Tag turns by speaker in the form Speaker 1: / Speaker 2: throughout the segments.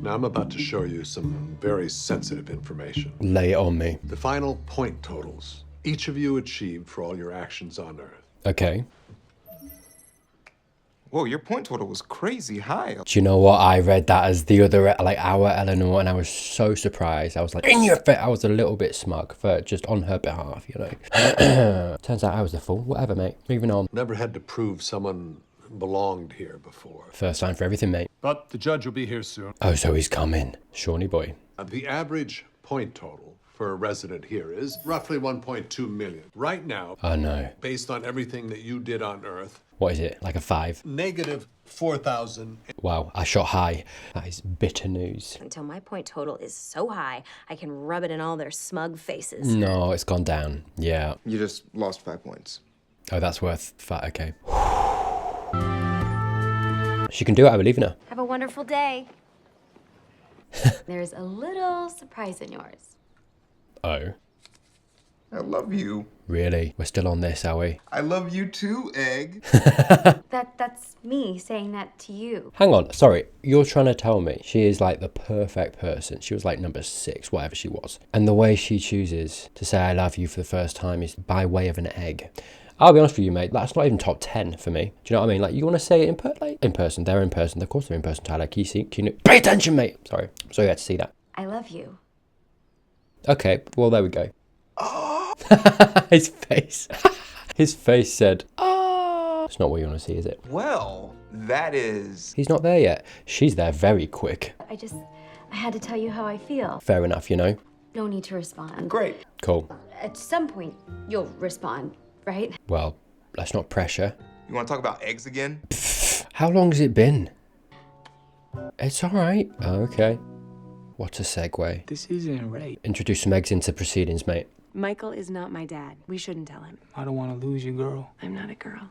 Speaker 1: Now I'm about to show you some very sensitive information.
Speaker 2: Lay it on me.
Speaker 1: The final point totals each of you achieved for all your actions on Earth.
Speaker 2: Okay.
Speaker 3: Whoa, your point total was crazy high.
Speaker 2: Do you know what? I read that as the other, like our Eleanor, and I was so surprised. I was like, in your face. I was a little bit smug for just on her behalf, you know. Turns out I was the fool. Whatever, mate. Moving on.
Speaker 1: Never had to prove someone belonged here before.
Speaker 2: First time for everything, mate.
Speaker 4: But the judge will be here soon.
Speaker 2: Oh, so he's coming. Shawnee boy.
Speaker 1: The average point total for a resident here is roughly 1.2 million. Right now,
Speaker 2: Oh, no.
Speaker 1: based on everything that you did on Earth,
Speaker 2: What is it? Like a 5?
Speaker 1: negative 4,000.
Speaker 2: Wow, I shot high. That is bitter news.
Speaker 5: Until my point total is so high, I can rub it in all their smug faces.
Speaker 2: No, it's gone down. Yeah.
Speaker 3: You just lost 5 points.
Speaker 2: Oh, that's worth fat. Okay. She can do it. I believe in her.
Speaker 6: Have a wonderful day. There's a little surprise in yours.
Speaker 2: Oh,
Speaker 3: I love you.
Speaker 2: really? We're still on this, are we?
Speaker 3: I love you too, Egg.
Speaker 6: That's me saying that to you.
Speaker 2: Hang on. Sorry. You're trying to tell me she is like the perfect person. She was like number 6, whatever she was. And the way she chooses to say I love you for the first time is by way of an egg. I'll be honest with you, mate. That's not even top 10 for me. Do you know what I mean? Like, you want to say it in person. They're in person. Of course they're in person, Tyler. Can you pay attention, mate? Sorry. So you had to see that.
Speaker 6: I love you.
Speaker 2: Okay. Well, there we go. His face. His face said, "Ah." It's not what you want to see, is it?
Speaker 3: Well, that is...
Speaker 2: He's not there yet. She's there very quick.
Speaker 6: I had to tell you how I feel.
Speaker 2: Fair enough, you know.
Speaker 6: No need to respond.
Speaker 3: Great.
Speaker 2: Cool.
Speaker 6: At some point, you'll respond, right?
Speaker 2: Well, let's not pressure.
Speaker 3: You want to talk about eggs again?
Speaker 2: How long has it been? It's all right. Okay. What a segue.
Speaker 7: This isn't right.
Speaker 2: Introduce some eggs into proceedings, mate.
Speaker 8: Michael is not my dad. We shouldn't tell him.
Speaker 7: I don't want to lose you, girl.
Speaker 8: I'm not a girl.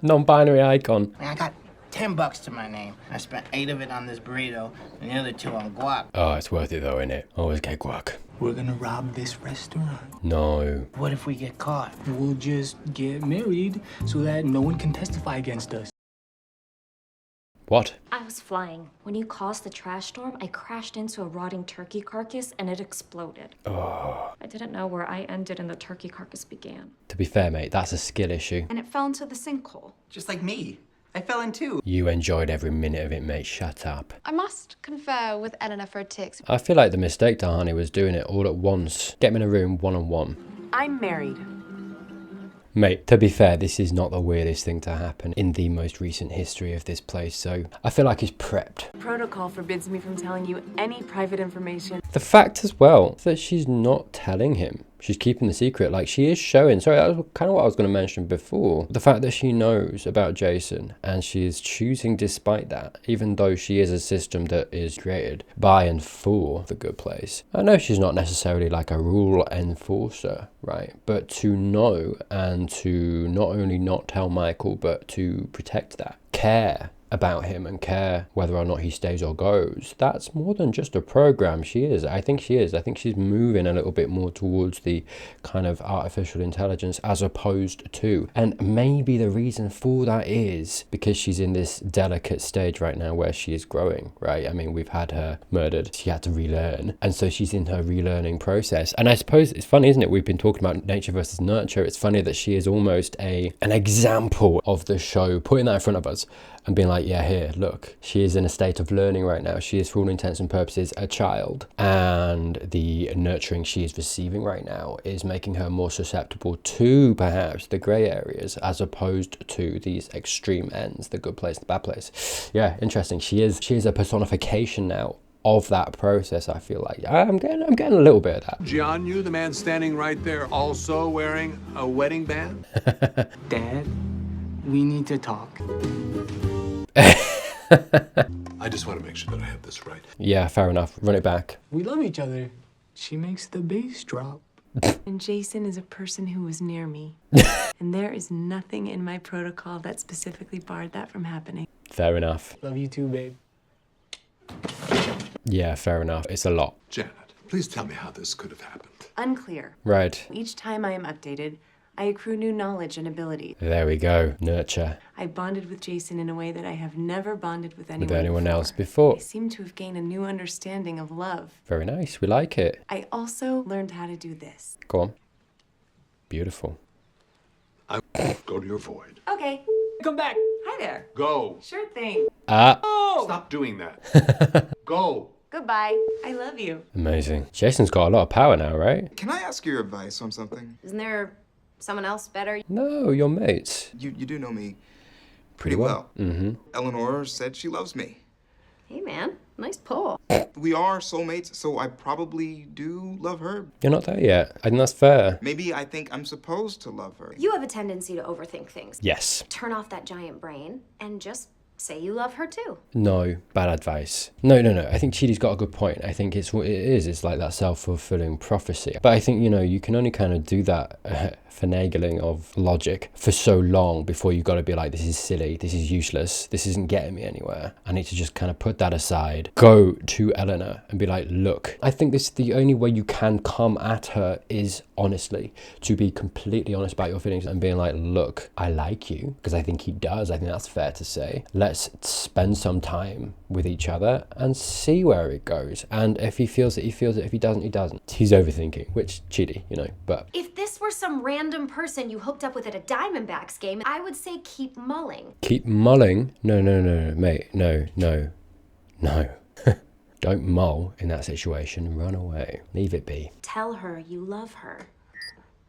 Speaker 2: Non-binary icon.
Speaker 9: I got $10 to my name. I spent 8 of it on this burrito and the other 2 on guac.
Speaker 2: Oh, it's worth it though, isn't it? Always get guac.
Speaker 7: We're gonna rob this restaurant.
Speaker 2: No.
Speaker 9: What if we get caught?
Speaker 7: We'll just get married so that no one can testify against us.
Speaker 2: What?
Speaker 10: I was flying. When you caused the trash storm, I crashed into a rotting turkey carcass and it exploded.
Speaker 2: Oh.
Speaker 10: I didn't know where I ended and the turkey carcass began.
Speaker 2: To be fair, mate, that's a skill issue.
Speaker 10: And it fell into the sinkhole.
Speaker 9: Just like me. I fell in too.
Speaker 2: You enjoyed every minute of it, mate. Shut up.
Speaker 11: I must confer with Eleanor for a tick.
Speaker 2: I feel like the mistake, Tahani, was doing it all at once. Get me in a room one-on-one.
Speaker 8: I'm married.
Speaker 2: Mate, to be fair, this is not the weirdest thing to happen in the most recent history of this place, so I feel like he's prepped.
Speaker 8: Protocol forbids me from telling you any private information.
Speaker 2: The fact as well that she's not telling him. She's keeping the secret. Like, she is showing. Sorry, that was kind of what I was going to mention before. The fact that she knows about Jason and she is choosing despite that, even though she is a system that is created by and for the good place. I know she's not necessarily like a rule enforcer, right? But to know and to not only not tell Michael, but to protect that, care about him and care whether or not he stays or goes, that's more than just a program. She is. I think she is. I think she's moving a little bit more towards the kind of artificial intelligence as opposed to, and maybe the reason for that is because she's in this delicate stage right now where she is growing, right? I mean, we've had her murdered. She had to relearn, and so she's in her relearning process. And I suppose it's funny, isn't it? We've been talking about nature versus nurture. It's funny that she is almost an example of the show, putting that in front of us and being like, yeah, here, look, she is in a state of learning right now. She is, for all intents and purposes, a child. And the nurturing she is receiving right now is making her more susceptible to perhaps the grey areas as opposed to these extreme ends, the good place, the bad place. Yeah, interesting. She is a personification now of that process. I feel like I'm getting a little bit of that.
Speaker 1: Jianyu, the man standing right there, also wearing a wedding band?
Speaker 7: Dad, we need to talk.
Speaker 1: I just want to make sure that I have this right.
Speaker 2: Yeah, fair enough. Run it back.
Speaker 7: We love each other. She makes the bass drop.
Speaker 8: And Jason is a person who was near me. And there is nothing in my protocol that specifically barred that from happening.
Speaker 2: Fair enough.
Speaker 7: Love you too, babe.
Speaker 2: Yeah, fair enough. It's a lot.
Speaker 1: Janet, please tell me how this could have happened.
Speaker 8: Unclear.
Speaker 2: Right.
Speaker 8: Each time I am updated, I accrue new knowledge and ability.
Speaker 2: There we go. Nurture.
Speaker 8: I bonded with Jason in a way that I have never bonded with anyone,
Speaker 2: Else before.
Speaker 8: I seem to have gained a new understanding of love.
Speaker 2: Very nice. We like it.
Speaker 8: I also learned how to do this.
Speaker 2: Go on. Beautiful.
Speaker 1: Go to your void.
Speaker 8: Okay.
Speaker 7: Come back.
Speaker 8: Hi there.
Speaker 1: Go.
Speaker 8: Sure thing.
Speaker 1: Stop doing that. Go.
Speaker 8: Goodbye. I love you.
Speaker 2: Amazing. Jason's got a lot of power now, right?
Speaker 3: Can I ask your advice on something?
Speaker 5: Isn't there someone else better?
Speaker 2: No, you're mates.
Speaker 3: You do know me pretty well.
Speaker 2: Mm-hmm.
Speaker 3: Eleanor said she loves me.
Speaker 5: Hey, man. Nice pull.
Speaker 3: We are soulmates, so I probably do love her.
Speaker 2: You're not there yet. I think that's fair.
Speaker 3: Maybe I think I'm supposed to love her.
Speaker 5: You have a tendency to overthink things.
Speaker 2: Yes.
Speaker 5: Turn off that giant brain and just say you love her too.
Speaker 2: No, bad advice. No. I think Chidi's got a good point. I think it's what it is. It's like that self-fulfilling prophecy. But I think, you can only kind of do that finagling of logic for so long before you've got to be like, this is silly, this is useless, this isn't getting me anywhere. I need to just kind of put that aside, go to Eleanor and be like, look, I think this the only way you can come at her is honestly, to be completely honest about your feelings and being like, look, I like you, because I think he does. I think that's fair to say. Let's spend some time with each other and see where it goes. And if he feels it, he feels it. If he doesn't, he doesn't. He's overthinking, which Chidi, but
Speaker 5: If this were some random person you hooked up with at a Diamondbacks game, I would say keep mulling.
Speaker 2: keep mulling. No, mate. No. Don't mull in that situation. Run away. Leave it be.
Speaker 5: Tell her you love her.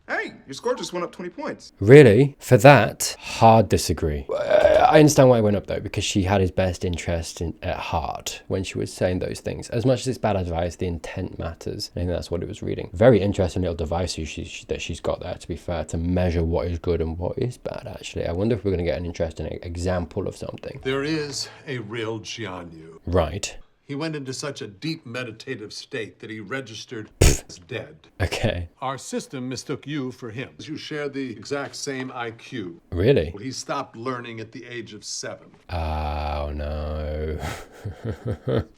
Speaker 3: Hey, your score just went up 20 points.
Speaker 2: Really? For that, hard disagree. I understand why it went up though, because she had his best interest at heart when she was saying those things. As much as it's bad advice, the intent matters. I think that's what it was reading. Very interesting little device that she's got there, to be fair, to measure what is good and what is bad, actually. I wonder if we're going to get an interesting example of something.
Speaker 1: There is a real Jianyu.
Speaker 2: Right.
Speaker 1: He went into such a deep meditative state that he registered as dead.
Speaker 2: Okay.
Speaker 1: Our system mistook you for him. You share the exact same IQ.
Speaker 2: Really?
Speaker 1: He stopped learning at the age of 7.
Speaker 2: Oh, no.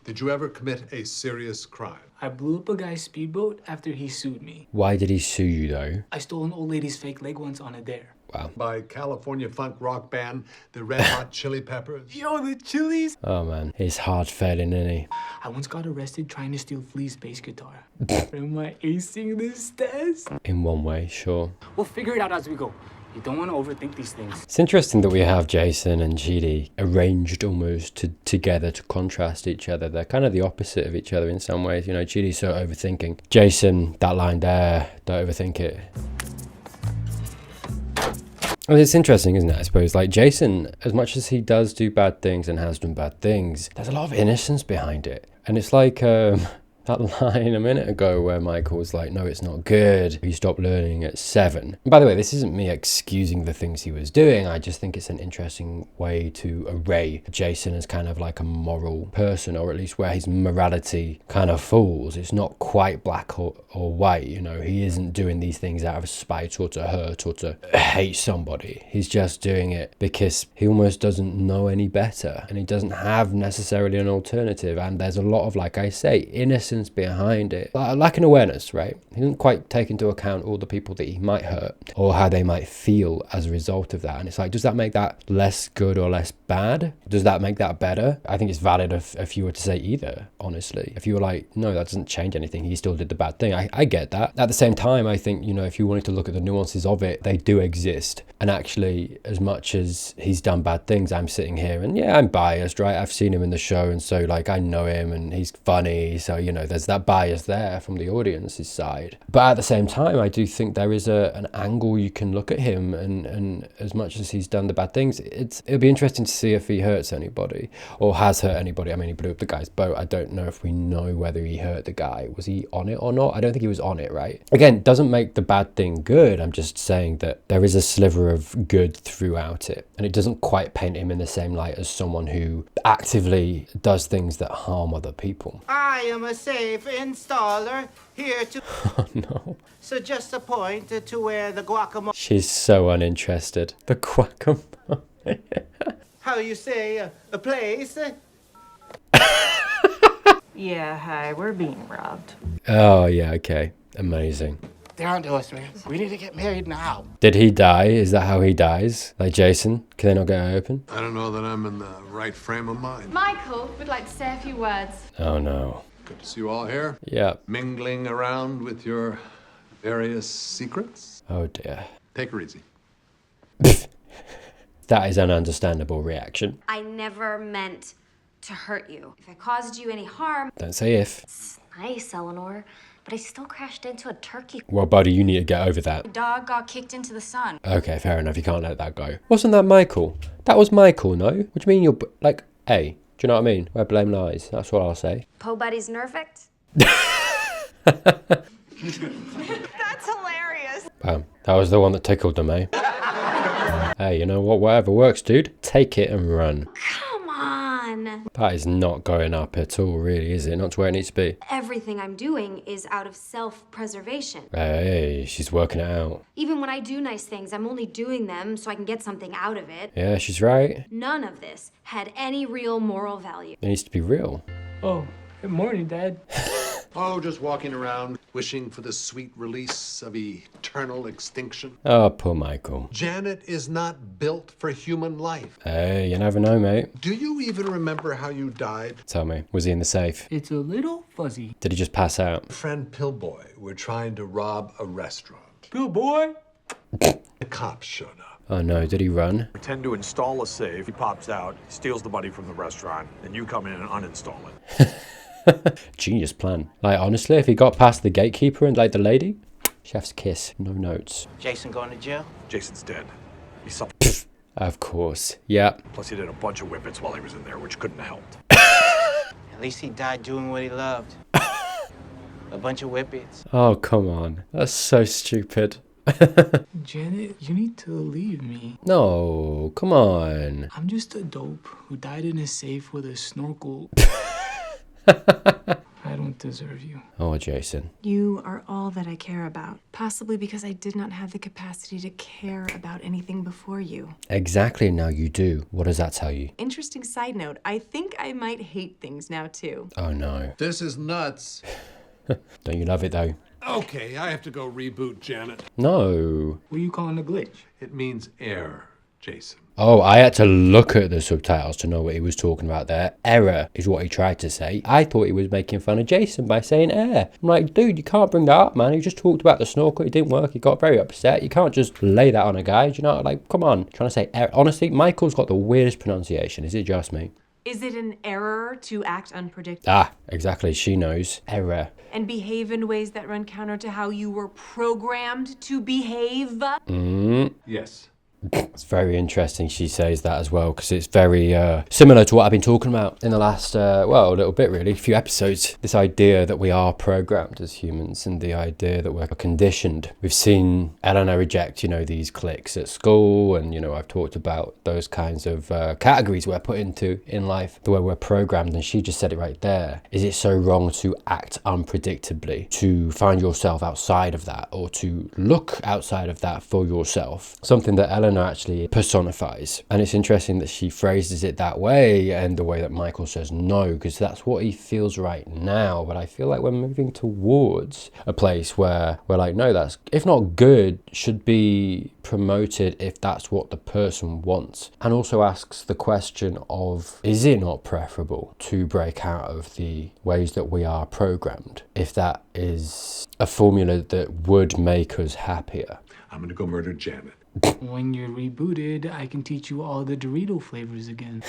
Speaker 1: Did you ever commit a serious crime?
Speaker 7: I blew up a guy's speedboat after he sued me.
Speaker 2: Why did he sue you, though?
Speaker 7: I stole an old lady's fake leg once on a dare.
Speaker 2: Wow.
Speaker 1: By California funk rock band, the Red Hot Chili Peppers?
Speaker 7: Yo, the Chili's!
Speaker 2: Oh, man. He's hard failing, isn't he?
Speaker 7: I once got arrested trying to steal Flea's bass guitar. Am I acing this test?
Speaker 2: In one way, sure.
Speaker 7: We'll figure it out as we go. You don't want to overthink these things.
Speaker 2: It's interesting that we have Jason and Chidi arranged almost together to contrast each other. They're kind of the opposite of each other in some ways. Chidi's so overthinking. Jason, that line there, don't overthink it. Well, it's interesting, isn't it? I suppose, like Jason, as much as he does do bad things and has done bad things, there's a lot of innocence behind it. And it's like that line a minute ago where Michael was like, no, it's not good. He stopped learning at 7. And by the way, this isn't me excusing the things he was doing. I just think it's an interesting way to array Jason as kind of like a moral person, or at least where his morality kind of falls. It's not quite black or white, He isn't doing these things out of spite or to hurt or to hate somebody. He's just doing it because he almost doesn't know any better, and he doesn't have necessarily an alternative. And there's a lot of, like I say, innocence behind it, like an awareness, right? He doesn't quite take into account all the people that he might hurt or how they might feel as a result of that. And it's like, does that make that less good or less bad? Does that make that better? I think it's valid if you were to say either, honestly. If you were like, no, that doesn't change anything, he still did the bad thing. I get that. At the same time, I think, if you wanted to look at the nuances of it, they do exist. And actually, as much as he's done bad things, I'm sitting here and yeah, I'm biased, right? I've seen him in the show, and so like I know him and he's funny, so there's that bias there from the audience's side. But at the same time, I do think there is an angle you can look at him, and as much as he's done the bad things, it'll be interesting to see if he hurts anybody or has hurt anybody. I mean, he blew up the guy's boat. I don't know if we know whether he hurt the guy. Was he on it or not? I don't think he was on it, right? Again, doesn't make the bad thing good. I'm just saying that there is a sliver of good throughout it, and it doesn't quite paint him in the same light as someone who actively does things that harm other people.
Speaker 9: I am a safe installer here to
Speaker 2: Oh no.
Speaker 9: suggest a point to where the guacamole.
Speaker 2: She's so uninterested. The guacamole.
Speaker 9: How you say a place?
Speaker 8: Yeah, hi, we're being robbed.
Speaker 2: Oh yeah, okay. Amazing.
Speaker 9: They're onto us, man. We need to get married now.
Speaker 2: Did he die? Is that how he dies? Like Jason? Can they not get it open?
Speaker 1: I don't know that I'm in the right frame of mind.
Speaker 11: Michael would like to say a few words.
Speaker 2: Oh no.
Speaker 1: Good to see you all here.
Speaker 2: Yeah.
Speaker 1: Mingling around with your various secrets.
Speaker 2: Oh dear.
Speaker 1: Take her easy.
Speaker 2: That is an understandable reaction.
Speaker 5: I never meant to hurt you. If I caused you any harm,
Speaker 2: Don't say if.
Speaker 5: it's nice, Eleanor, but I still crashed into a turkey.
Speaker 2: Well, buddy, you need to get over that.
Speaker 10: The dog got kicked into the sun.
Speaker 2: Okay, fair enough. You can't let that go. Wasn't that Michael? That was Michael, no? What do you mean you're... like, hey, do you know what I mean? Where blame lies. That's what I'll say.
Speaker 5: Po Buddy's nerfect?
Speaker 11: That's hilarious.
Speaker 2: Bam. That was the one that tickled them, eh? Hey, you know what? Whatever works, dude. Take it and run.
Speaker 5: Come on.
Speaker 2: That is not going up at all, really, is it? Not to where it needs to be.
Speaker 5: Everything I'm doing is out of self-preservation.
Speaker 2: Hey, she's working it out.
Speaker 5: Even when I do nice things, I'm only doing them so I can get something out of it.
Speaker 2: Yeah, she's right.
Speaker 5: None of this had any real moral value.
Speaker 2: It needs to be real.
Speaker 7: Oh, good morning, Dad.
Speaker 1: Oh, just walking around, wishing for the sweet release of eternal extinction.
Speaker 2: Oh, poor Michael.
Speaker 1: Janet is not built for human life.
Speaker 2: Hey, you never know, mate.
Speaker 1: Do you even remember how you died?
Speaker 2: Tell me, was he in the safe?
Speaker 7: It's a little fuzzy.
Speaker 2: Did he just pass out?
Speaker 1: Friend Pillboy were trying to rob a restaurant.
Speaker 7: Bill boy.
Speaker 1: The cops showed up.
Speaker 2: Oh no, did he run?
Speaker 4: Pretend to install a safe. He pops out, steals the money from the restaurant, then you come in and uninstall it.
Speaker 2: Genius plan. Like, honestly, if he got past the gatekeeper and, like, the lady, chef's kiss, no notes.
Speaker 9: Jason going to jail?
Speaker 4: Jason's dead. He suffered.
Speaker 2: Of course. Yeah.
Speaker 4: Plus, he did a bunch of whippets while he was in there, which couldn't have helped.
Speaker 9: At least he died doing what he loved. A bunch of whippets.
Speaker 2: Oh, come on. That's so stupid.
Speaker 7: Janet, you need to leave me.
Speaker 2: No, come on.
Speaker 7: I'm just a dope who died in a safe with a snorkel. I don't deserve you.
Speaker 2: Oh, Jason.
Speaker 8: You are all that I care about. Possibly because I did not have the capacity to care about anything before you.
Speaker 2: Exactly, now you do. What does that tell you?
Speaker 8: Interesting side note, I think I might hate things now too.
Speaker 2: Oh, no.
Speaker 1: This is nuts.
Speaker 2: Don't you love it, though?
Speaker 1: Okay, I have to go reboot Janet.
Speaker 2: No.
Speaker 7: What are you calling a glitch?
Speaker 1: It means error, Jason.
Speaker 2: Oh, I had to look at the subtitles to know what he was talking about there. Error is what he tried to say. I thought he was making fun of Jason by saying air. I'm like, dude, you can't bring that up, man. He just talked about the snorkel. It didn't work. He got very upset. You can't just lay that on a guy. Do you know? Like, come on. Trying to say error. Honestly, Michael's got the weirdest pronunciation. Is it just me?
Speaker 8: Is it an error to act unpredictably?
Speaker 2: Ah, exactly. She knows. Error.
Speaker 8: And behave in ways that run counter to how you were programmed to behave?
Speaker 1: Yes.
Speaker 2: It's very interesting she says that as well, because it's very similar to what I've been talking about in the last, well, a little bit really, a few episodes. This idea that we are programmed as humans and the idea that we're conditioned. We've seen Eleanor reject, you know, these cliques at school, and, you know, I've talked about those kinds of categories we're put into in life, the way we're programmed, and she just said it right there. Is it so wrong to act unpredictably, to find yourself outside of that, or to look outside of that for yourself? Something that Eleanor actually personifies, and it's interesting that she phrases it that way, and the way that Michael says no, because that's what he feels right now. But I feel like we're moving towards a place where we're like, no, that's, if not good, should be promoted if that's what the person wants. And also asks the question of, is it not preferable to break out of the ways that we are programmed, if that is a formula that would make us happier?
Speaker 1: I'm gonna go murder Janet.
Speaker 7: When you're rebooted, I can teach you all the Dorito flavors again.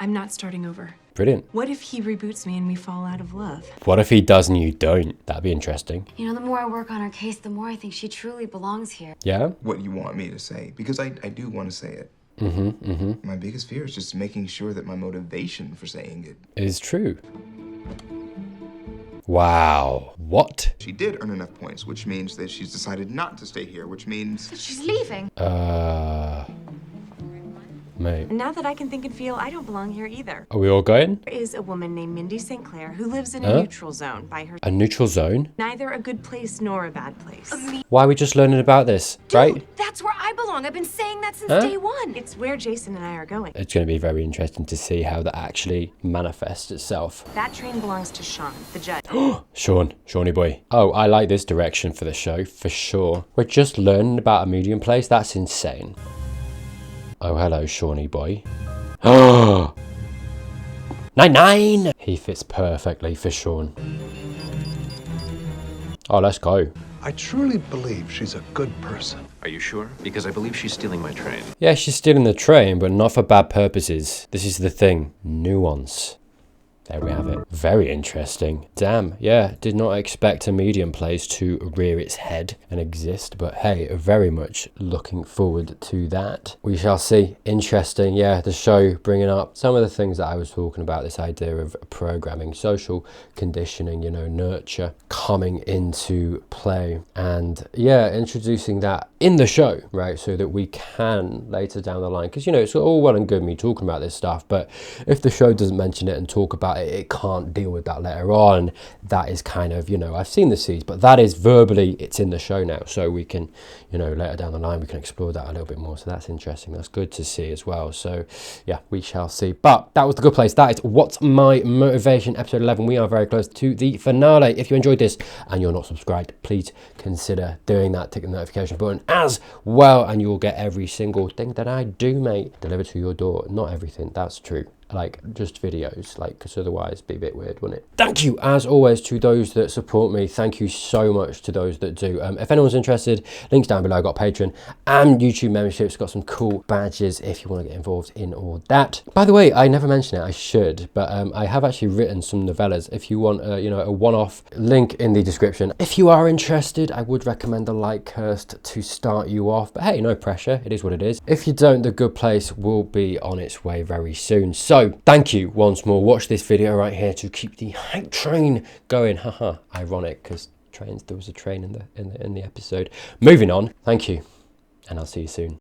Speaker 8: I'm not starting over.
Speaker 2: Brilliant.
Speaker 8: What if he reboots me and we fall out of love?
Speaker 2: What if he does and you don't? That'd be interesting.
Speaker 6: You know, the more I work on her case, the more I think she truly belongs here.
Speaker 2: Yeah?
Speaker 3: What you want me to say, because I do want to say it. My biggest fear is just making sure that my motivation for saying it
Speaker 2: Is true. Wow. What?
Speaker 3: She did earn enough points, which means that she's decided not to stay here, which means...
Speaker 11: She's leaving.
Speaker 2: Mate.
Speaker 8: And now that I can think and feel, I don't belong here either.
Speaker 2: Are we all going?
Speaker 8: There is a woman named Mindy St. Clair who lives in
Speaker 2: Huh?
Speaker 8: a neutral zone by her.
Speaker 2: A neutral zone?
Speaker 8: Neither a good place nor a bad place.
Speaker 2: Why are we just learning about this, right?
Speaker 8: That's where I belong. I've been saying that since
Speaker 2: Huh?
Speaker 8: day one. It's where Jason and I are going.
Speaker 2: It's going to be very interesting to see how that actually manifests itself.
Speaker 8: That train belongs to Sean, the judge.
Speaker 2: Shawnee boy. Oh, I like this direction for the show, for sure. We're just learning about a medium place? That's insane. Oh, hello, Shawnee boy. Oh! 9-9! He fits perfectly for Sean. Oh, let's go.
Speaker 1: I truly believe she's a good person.
Speaker 12: Are you sure? Because I believe she's stealing my train.
Speaker 2: Yeah, she's stealing the train, but not for bad purposes. This is the thing. Nuance. There we have it. Very interesting. Damn, yeah, did not expect a medium place to rear its head and exist, but hey, very much looking forward to that. We shall see. Interesting, yeah, the show bringing up some of the things that I was talking about, this idea of programming, social conditioning, you know, nurture coming into play, and yeah, introducing that in the show, right, so that we can later down the line, because you know, it's all well and good me talking about this stuff, but if the show doesn't mention it and talk about it can't deal with that later on. That is kind of, you know, I've seen the seeds, but that is verbally, it's in the show now, so we can, you know, later down the line we can explore that a little bit more. So that's interesting, that's good to see as well. So yeah, we shall see. But that was The Good Place. That is What's My Motivation, episode 11. We are very close to the finale. If you enjoyed this and you're not subscribed, please consider doing that. Tick the notification button as well, and you'll get every single thing that I do, mate, delivered to your door. Not everything, that's true. Like just videos, like, because otherwise it'd be a bit weird, wouldn't it? Thank you as always to those that support me. Thank you so much to those that do. If anyone's interested, links down below. I got Patreon and YouTube memberships, got some cool badges if you want to get involved in all that. By the way, I never mentioned it, I should, but I have actually written some novellas. If you want you know, a one-off, link in the description. If you are interested, I would recommend the Likehurst to start you off, but hey, no pressure, it is what it is. If you don't, The Good Place will be on its way very soon. So thank you once more. Watch this video right here to keep the hype train going. Haha, ironic, because there was a train in the episode. Moving on. Thank you, and I'll see you soon.